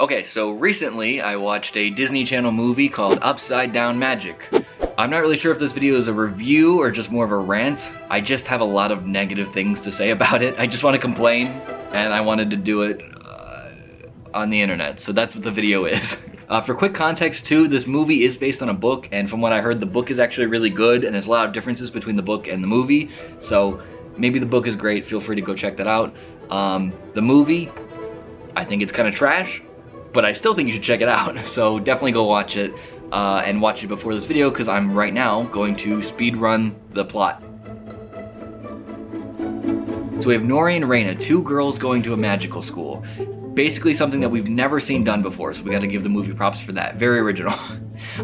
Okay, so recently I watched a Disney Channel movie called Upside Down Magic. I'm not really sure if this video is a review or just more of a rant. I just have a lot of negative things to say about it. I just want to complain, and I wanted to do it on the internet, so that's what the video is. For quick context too, this movie is based on a book, and from what I heard, the book is actually really good, and there's a lot of differences between the book and the movie, so maybe the book is great, feel free to go check that out. The movie, I think it's kind of trash, but I still think you should check it out, so definitely go watch it, and watch it before this video, because I'm right now going to speed run the plot. So we have Nori and Reina, two girls going to a magical school. Basically something that we've never seen done before, so we gotta give the movie props for that. Very original.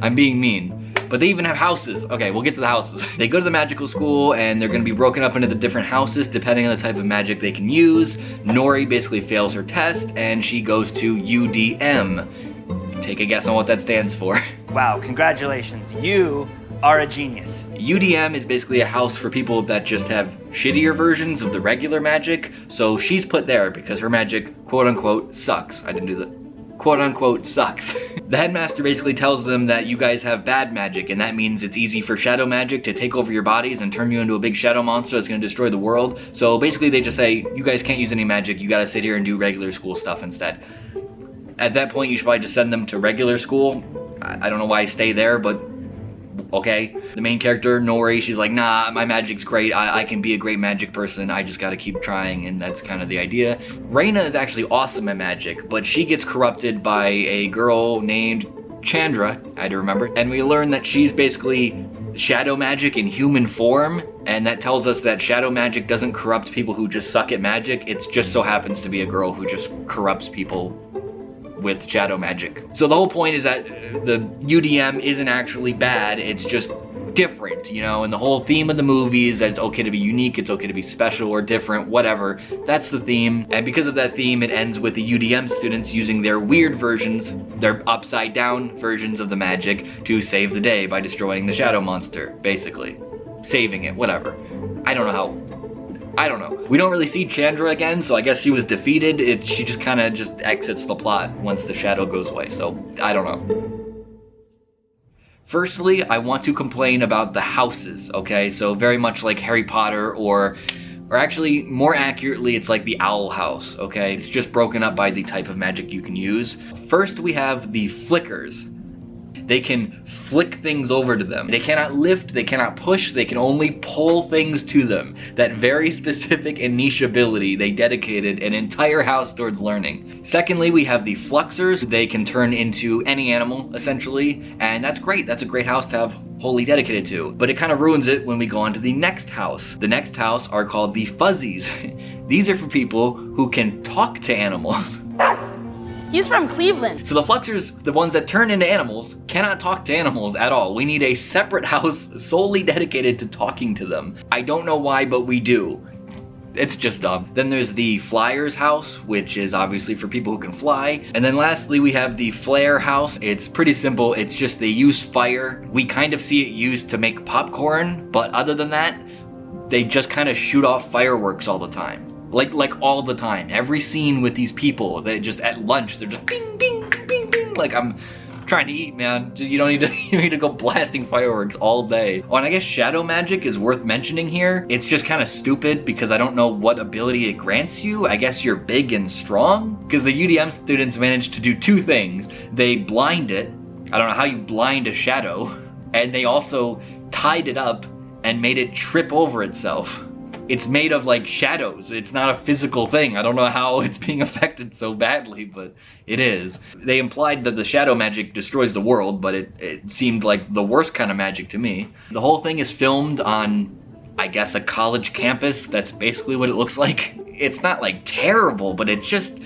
I'm being mean. But they even have houses. Okay, we'll get to the houses. They go to the magical school and they're gonna be broken up into the different houses depending on the type of magic they can use. Nori basically fails her test and she goes to UDM. Take a guess on what that stands for. Wow, congratulations. You are a genius. UDM is basically a house for people that just have shittier versions of the regular magic, so she's put there because her magic, quote unquote, sucks. I didn't do the quote unquote sucks. The headmaster basically tells them that you guys have bad magic, and that means it's easy for shadow magic to take over your bodies and turn you into a big shadow monster that's gonna destroy the world. So basically they just say, you guys can't use any magic, you gotta sit here and do regular school stuff instead. At that point, you should probably just send them to regular school. I don't know why I stay there, but okay. The main character, Nori, she's like, nah, my magic's great, I can be a great magic person, I just gotta keep trying, and that's kind of the idea. Reina is actually awesome at magic, but she gets corrupted by a girl named Chandra, I had to remember, and we learn that she's basically shadow magic in human form, and that tells us that shadow magic doesn't corrupt people who just suck at magic, it just so happens to be a girl who just corrupts people with shadow magic. So the whole point is that the UDM isn't actually bad, it's just different, you know, and the whole theme of the movie is that it's okay to be unique, it's okay to be special or different, whatever. That's the theme, and because of that theme, it ends with the UDM students using their weird versions, their upside down versions of the magic to save the day by destroying the shadow monster, basically. Saving it, whatever. I don't know. We don't really see Chandra again, so I guess she was defeated. She just kind of just exits the plot once the shadow goes away, so I don't know. Firstly, I want to complain about the houses, okay? So very much like Harry Potter or actually more accurately, it's like the Owl House, okay? It's just broken up by the type of magic you can use. First, we have the flickers. They can flick things over to them. They cannot lift, they cannot push, they can only pull things to them. That very specific and niche ability, they dedicated an entire house towards learning. Secondly, we have the fluxers. They can turn into any animal, essentially, and that's great. That's a great house to have wholly dedicated to. But it kind of ruins it when we go on to the next house. The next house are called the fuzzies. These are for people who can talk to animals. He's from Cleveland. So the fluxers, the ones that turn into animals, cannot talk to animals at all. We need a separate house solely dedicated to talking to them. I don't know why, but we do. It's just dumb. Then there's the flyers house, which is obviously for people who can fly. And then lastly, we have the flare house. It's pretty simple. It's just they use fire. We kind of see it used to make popcorn, but other than that, they just kind of shoot off fireworks all the time. Like all the time. Every scene with these people, they just at lunch, they're just bing, bing, bing, bing. Like, I'm trying to eat, man. You don't need to, you need to go blasting fireworks all day. Oh, and I guess shadow magic is worth mentioning here. It's just kind of stupid because I don't know what ability it grants you. I guess you're big and strong? Because the UDM students managed to do two things. They blind it. I don't know how you blind a shadow. And they also tied it up and made it trip over itself. It's made of like shadows. It's not a physical thing. I don't know how it's being affected so badly, but it is. They implied that the shadow magic destroys the world, but it seemed like the worst kind of magic to me. The whole thing is filmed on, I guess, a college campus. That's basically what it looks like. It's not like terrible, but it just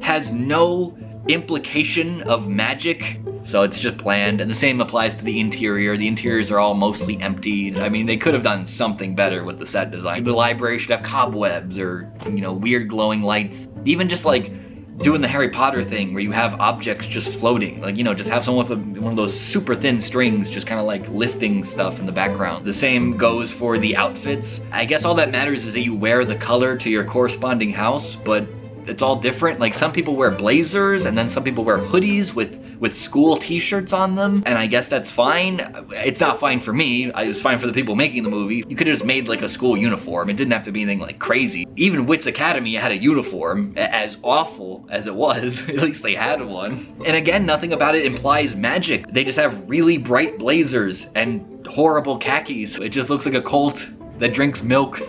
has no implication of magic. So it's just bland, and the same applies to the interior. The interiors are all mostly empty. I mean, they could have done something better with the set design. The library should have cobwebs or, you know, weird glowing lights. Even just like doing the Harry Potter thing where you have objects just floating. Like, you know, just have someone with one of those super thin strings just kind of like lifting stuff in the background. The same goes for the outfits. I guess all that matters is that you wear the color to your corresponding house, but it's all different. Like some people wear blazers and then some people wear hoodies with school t-shirts on them, and I guess that's fine. It's not fine for me. It was fine for the people making the movie. You could have just made like a school uniform. It didn't have to be anything like crazy. Even Wits Academy had a uniform, as awful as it was. At least they had one. And again, nothing about it implies magic. They just have really bright blazers and horrible khakis. It just looks like a cult that drinks milk.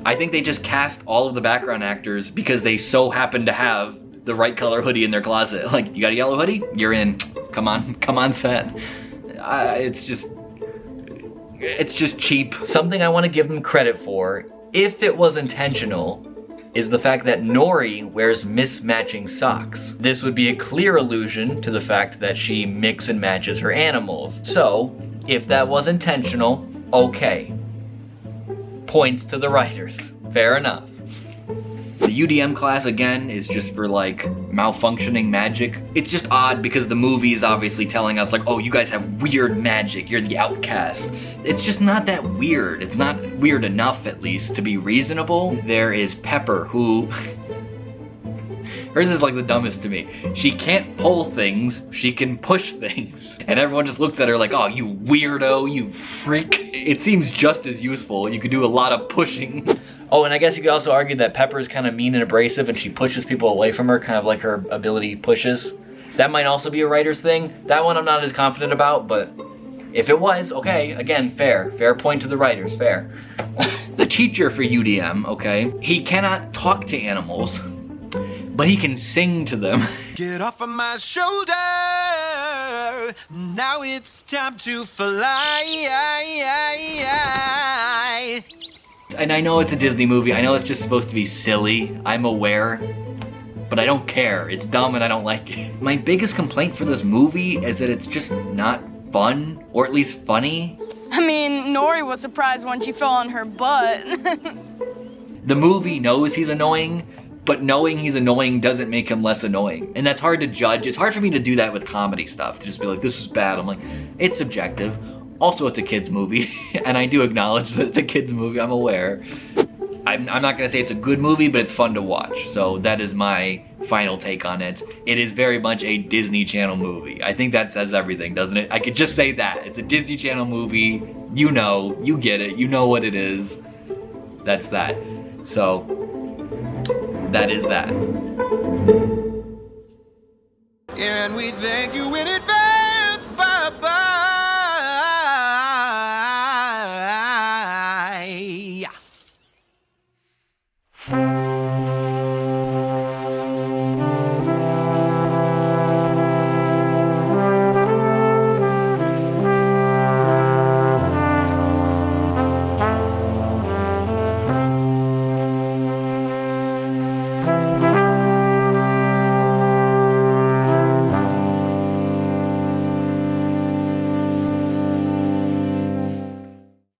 I think they just cast all of the background actors because they so happen to have the right color hoodie in their closet. Like, you got a yellow hoodie? You're in. Come on set. It's just cheap. Something I want to give them credit for, if it was intentional, is the fact that Nori wears mismatching socks. This would be a clear allusion to the fact that she mix and matches her animals. So, if that was intentional, okay. Points to the writers. Fair enough. The UDM class, again, is just for, like, malfunctioning magic. It's just odd because the movie is obviously telling us, like, oh, you guys have weird magic, you're the outcast. It's just not that weird. It's not weird enough, at least, to be reasonable. There is Pepper, who... hers is, like, the dumbest to me. She can't pull things, she can push things. And everyone just looks at her like, oh, you weirdo, you freak. It seems just as useful. You could do a lot of pushing. Oh, and I guess you could also argue that Pepper is kind of mean and abrasive and she pushes people away from her, kind of like her ability pushes. That might also be a writer's thing. That one I'm not as confident about, but if it was, okay, again, fair. Fair point to the writers, fair. The teacher for UDM, okay, he cannot talk to animals, but he can sing to them. Get off of my shoulder, now it's time to fly. And I know it's a Disney movie, I know it's just supposed to be silly, I'm aware, but I don't care. It's dumb and I don't like it. My biggest complaint for this movie is that it's just not fun, or at least funny. I mean, Nori was surprised when she fell on her butt. The movie knows he's annoying, but knowing he's annoying doesn't make him less annoying. And that's hard to judge. It's hard for me to do that with comedy stuff, to just be like, this is bad. I'm like, it's subjective. Also, it's a kid's movie, and I do acknowledge that it's a kid's movie, I'm aware. I'm not gonna say it's a good movie, but it's fun to watch. So that is my final take on it. It is very much a Disney Channel movie. I think that says everything, doesn't it? I could just say that. It's a Disney Channel movie. You know, you get it, you know what it is. That's that. So, that is that. And we thank you in advance.